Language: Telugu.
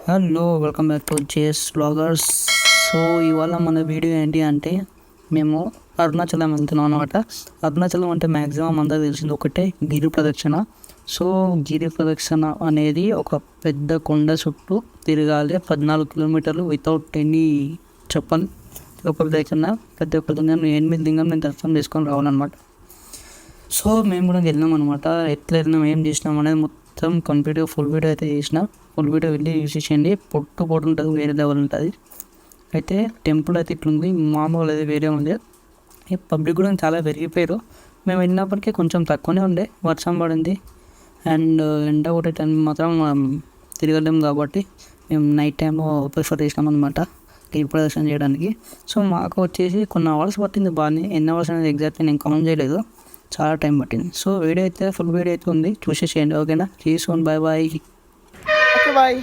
Hello, welcome back to JS bloggers. So ఇవాళ మన వీడియో ఏంటి అంటే మేము అరుణాచలం వెళ్తున్నాం అనమాట. అరుణాచలం అంటే మ్యాక్సిమం అందరూ తెలిసింది ఒకటే, గిరి ప్రదక్షిణ. సో గిరి ప్రదక్షిణ అనేది ఒక పెద్ద కొండ చుట్టూ తిరగాలి 14 కిలోమీటర్లు వితౌట్ ఎనీ చెప్పని ఒక దగ్గర ప్రతి ఒక్క లింగం 8 లింగం నేను దర్శనం చేసుకొని రావాలన్నమాట. సో మేము కూడా వెళ్ళినాం అనమాట. ఎట్లా వెళ్ళినాం, ఏం చేసినాం అనేది మొత్తం కంప్లీట్గా ఫుల్ వీడియో అయితే చేసిన. ఫుల్ వీడియో వెళ్ళి యూజ్ చేయండి. పొట్టు ఉంటుంది, వేరే లెవెల్ ఉంటుంది. అయితే టెంపుల్ అయితే ఇట్లుంది, మామూలు అయితే వేరే ఉంది. పబ్లిక్ కూడా చాలా పెరిగిపోయారు. మేము వెళ్ళినప్పటికీ కొంచెం తక్కువనే ఉండే, వర్షం పడింది అండ్ ఎండ ఒకటే టైం మాత్రం తిరగలేము కాబట్టి మేము నైట్ టైంలో ప్రిఫర్ చేసినాం అనమాట గిరి ప్రదర్శన చేయడానికి. సో మాకు వచ్చేసి కొన్ని అవర్స్ పట్టింది. బాగానే ఎన్ని అవర్స్ అనేది ఎగ్జాక్ట్లీ నేను కౌంట్ చేయలేదు, చాలా టైం పట్టింది. సో వీడియో అయితే ఫుల్ వీడియో అయితే ఉంది, చూసేసేయండి. ఓకేనా, see you soon, bye bye. Okay bye.